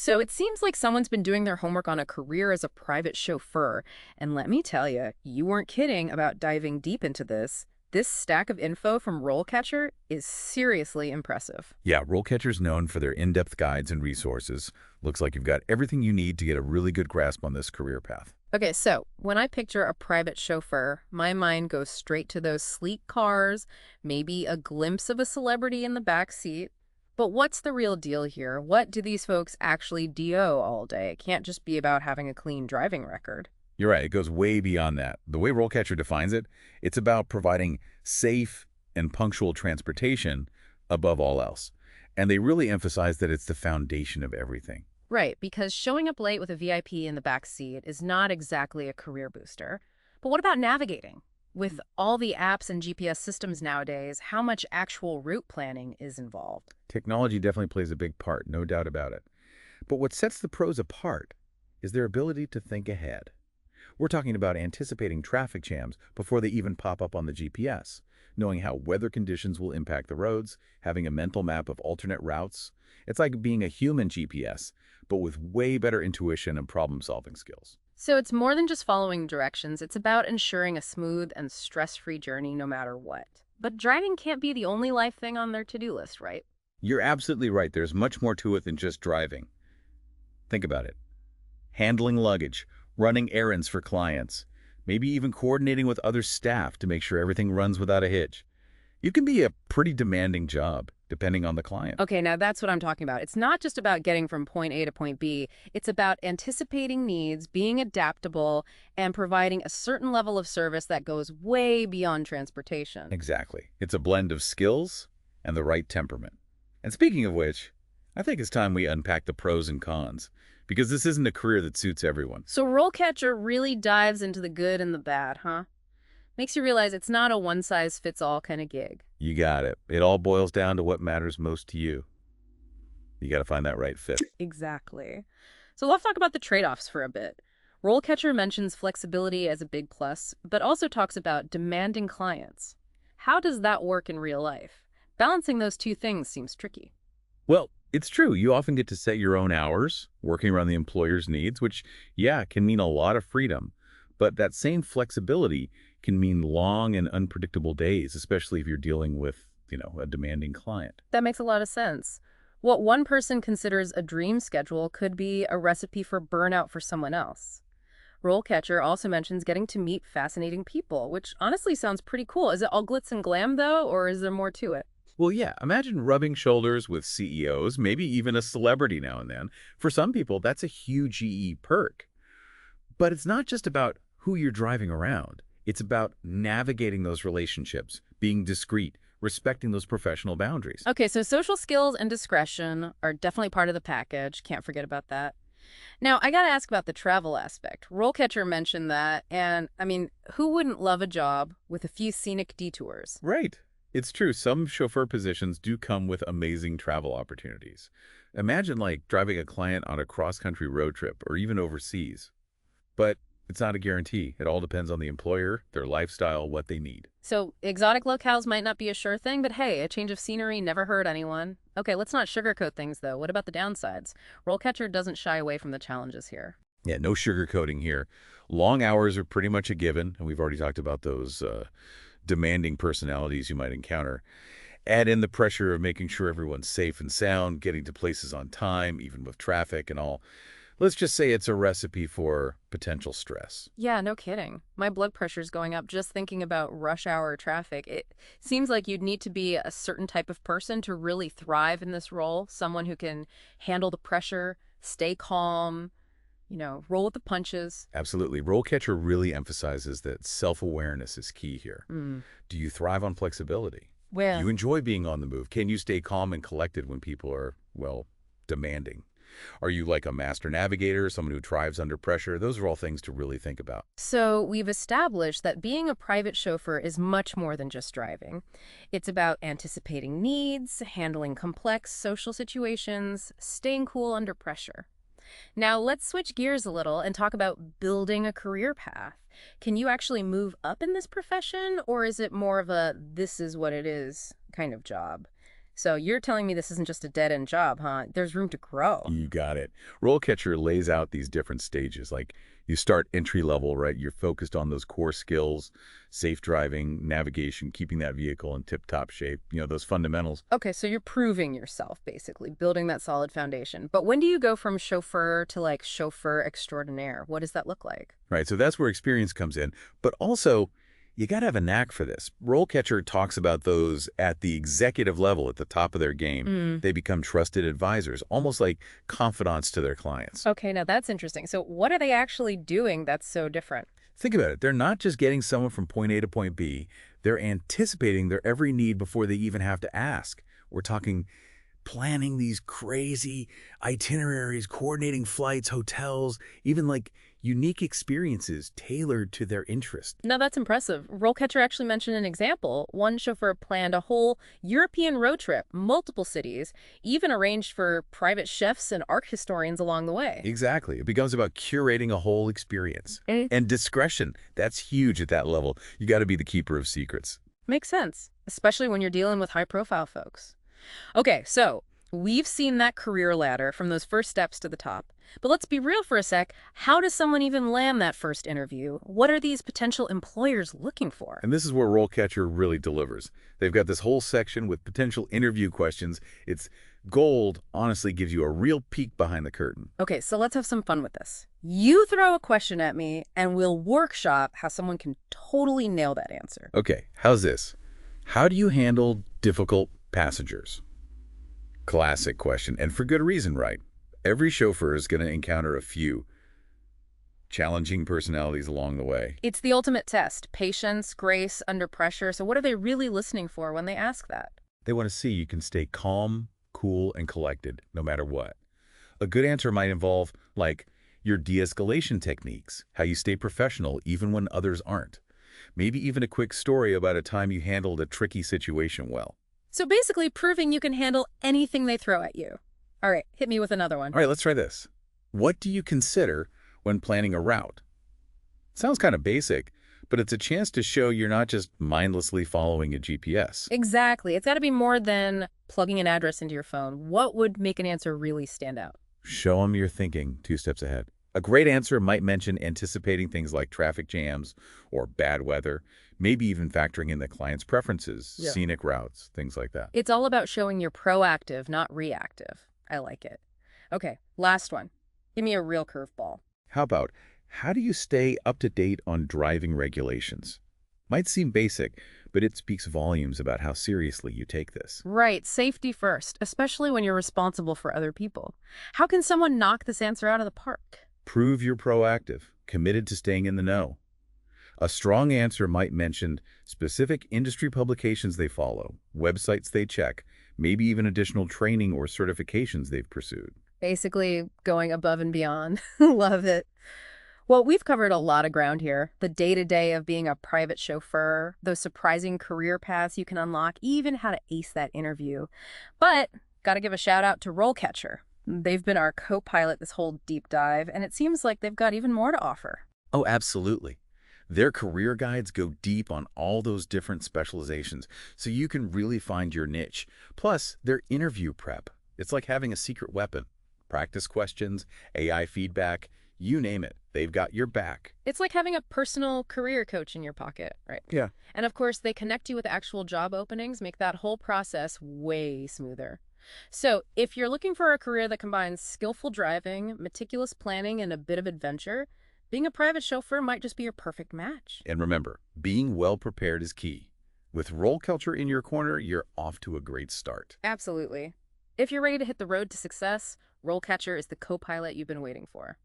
So it seems like someone's been doing their homework on a career as a private chauffeur. And let me tell you, you weren't kidding about diving deep into this. This stack of info from RoleCatcher is seriously impressive. Yeah, RoleCatcher's known for their in-depth guides and resources. Looks like you've got everything you need to get a really good grasp on this career path. Okay, so when I picture a private chauffeur, my mind goes straight to those sleek cars, maybe a glimpse of a celebrity in the back seat. But what's the real deal here? What do these folks actually do all day? It can't just be about having a clean driving record. You're right, it goes way beyond that. The way RoleCatcher defines it, it's about providing safe and punctual transportation above all else. And they really emphasize that it's the foundation of everything. Right, because showing up late with a VIP in the back seat is not exactly a career booster. But what about navigating? With all the apps and GPS systems nowadays, how much actual route planning is involved? Technology definitely plays a big part, no doubt about it. But what sets the pros apart is their ability to think ahead. We're talking about anticipating traffic jams before they even pop up on the GPS, knowing how weather conditions will impact the roads, having a mental map of alternate routes. It's like being a human GPS, but with way better intuition and problem-solving skills. So it's more than just following directions. It's about ensuring a smooth and stress-free journey no matter what. But driving can't be the only life thing on their to-do list, right? You're absolutely right. There's much more to it than just driving. Think about it. Handling luggage, running errands for clients, maybe even coordinating with other staff to make sure everything runs without a hitch. It can be a pretty demanding job, depending on the client. Okay, now that's what I'm talking about. It's not just about getting from point A to point B. It's about anticipating needs, being adaptable, and providing a certain level of service that goes way beyond transportation. Exactly. It's a blend of skills and the right temperament. And speaking of which, I think it's time we unpack the pros and cons, because this isn't a career that suits everyone. So RoleCatcher really dives into the good and the bad, huh? Makes you realize it's not a one-size-fits-all kind of gig. You got it. It all boils down to what matters most to you. You got to find that right fit. Exactly. So let's talk about the trade-offs for a bit. RoleCatcher mentions flexibility as a big plus, but also talks about demanding clients. How does that work in real life? Balancing those two things seems tricky. Well, it's true. You often get to set your own hours, working around the employer's needs, which, yeah, can mean a lot of freedom. But that same flexibility can mean long and unpredictable days, especially if you're dealing with, a demanding client. That makes a lot of sense. What one person considers a dream schedule could be a recipe for burnout for someone else. RoleCatcher also mentions getting to meet fascinating people, which honestly sounds pretty cool. Is it all glitz and glam, though, or is there more to it? Well, yeah, imagine rubbing shoulders with CEOs, maybe even a celebrity now and then. For some people, that's a huge perk. But it's not just about who you're driving around. It's about navigating those relationships, being discreet, respecting those professional boundaries. Okay, so social skills and discretion are definitely part of the package. Can't forget about that. Now, I got to ask about the travel aspect. RoleCatcher mentioned that, and I mean, who wouldn't love a job with a few scenic detours? Right. It's true. Some chauffeur positions do come with amazing travel opportunities. Imagine driving a client on a cross-country road trip or even overseas. But it's not a guarantee. It all depends on the employer, their lifestyle, what they need. So exotic locales might not be a sure thing, but hey, a change of scenery never hurt anyone. Okay, let's not sugarcoat things, though. What about the downsides? RoleCatcher doesn't shy away from the challenges here. Yeah, no sugarcoating here. Long hours are pretty much a given, and we've already talked about those demanding personalities you might encounter. Add in the pressure of making sure everyone's safe and sound, getting to places on time, even with traffic and all. Let's just say it's a recipe for potential stress. Yeah, no kidding. My blood pressure's going up just thinking about rush hour traffic. It seems like you'd need to be a certain type of person to really thrive in this role. Someone who can handle the pressure, stay calm, roll with the punches. Absolutely. RoleCatcher really emphasizes that self-awareness is key here. Do you thrive on flexibility? Well, Do you enjoy being on the move? Can you stay calm and collected when people are, demanding? Are you like a master navigator, someone who thrives under pressure? Those are all things to really think about. so we've established that being a private chauffeur is much more than just driving. It's about anticipating needs, handling complex social situations, staying cool under pressure. Now let's switch gears a little and talk about building a career path. Can you actually move up in this profession, or is it more of a this is what it is kind of job? So you're telling me this isn't just a dead-end job, huh? There's room to grow. You got it. RoleCatcher lays out these different stages. Like you start entry level, right? You're focused on those core skills, safe driving, navigation, keeping that vehicle in tip-top shape, those fundamentals. Okay, so you're proving yourself, basically, building that solid foundation. But when do you go from chauffeur to like chauffeur extraordinaire? What does that look like? Right, so that's where experience comes in. But also, you got to have a knack for this. RoleCatcher talks about those at the executive level, at the top of their game. Mm. They become trusted advisors, almost like confidants to their clients. Okay, now that's interesting. So what are they actually doing that's so different? Think about it. They're not just getting someone from point A to point B. They're anticipating their every need before they even have to ask. We're talking planning these crazy itineraries, coordinating flights, hotels, even like unique experiences tailored to their interest. Now that's impressive. RoleCatcher actually mentioned an example. One chauffeur planned a whole European road trip, multiple cities, even arranged for private chefs and art historians along the way. Exactly. It becomes about curating a whole experience. And discretion, that's huge at that level. You got to be the keeper of secrets. Makes sense, especially when you're dealing with high-profile folks. Okay, so we've seen that career ladder from those first steps to the top. But let's be real for a sec. How does someone even land that first interview? What are these potential employers looking for? And this is where RoleCatcher really delivers. They've got this whole section with potential interview questions. It's gold, honestly gives you a real peek behind the curtain. Okay, so let's have some fun with this. You throw a question at me, and we'll workshop how someone can totally nail that answer. Okay, how's this? How do you handle difficult passengers? Classic question, and for good reason, right? Every chauffeur is going to encounter a few challenging personalities along the way. It's the ultimate test. Patience, grace, under pressure. So what are they really listening for when they ask that? They want to see you can stay calm, cool, and collected no matter what. A good answer might involve, like, your de-escalation techniques, how you stay professional even when others aren't. Maybe even a quick story about a time you handled a tricky situation well. So basically proving you can handle anything they throw at you. All right, hit me with another one. All right, let's try this. What do you consider when planning a route? Sounds kind of basic, but it's a chance to show you're not just mindlessly following a GPS. Exactly. It's got to be more than plugging an address into your phone. What would make an answer really stand out? Show them you're thinking 2 steps ahead. A great answer might mention anticipating things like traffic jams or bad weather, maybe even factoring in the client's preferences, scenic routes, things like that. It's all about showing you're proactive, not reactive. I like it. Okay, last one. Give me a real curveball. How about, how do you stay up to date on driving regulations? Might seem basic, but it speaks volumes about how seriously you take this. Right, safety first, especially when you're responsible for other people. How can someone knock this answer out of the park? Prove you're proactive, committed to staying in the know. A strong answer might mention specific industry publications they follow, websites they check, maybe even additional training or certifications they've pursued. Basically, going above and beyond. Love it. Well, we've covered a lot of ground here. The day-to-day of being a private chauffeur, those surprising career paths you can unlock, even how to ace that interview. But got to give a shout out to RoleCatcher. They've been our co-pilot this whole deep dive, and it seems like they've got even more to offer. Oh, absolutely. Their career guides go deep on all those different specializations, so you can really find your niche. Plus, their interview prep. It's like having a secret weapon. Practice questions, AI feedback, you name it. They've got your back. It's like having a personal career coach in your pocket, right? Yeah. And of course, they connect you with actual job openings, make that whole process way smoother. So if you're looking for a career that combines skillful driving, meticulous planning, and a bit of adventure, being a private chauffeur might just be your perfect match. And remember, being well prepared is key. With RoleCatcher in your corner, you're off to a great start. Absolutely. If you're ready to hit the road to success, RoleCatcher is the co-pilot you've been waiting for.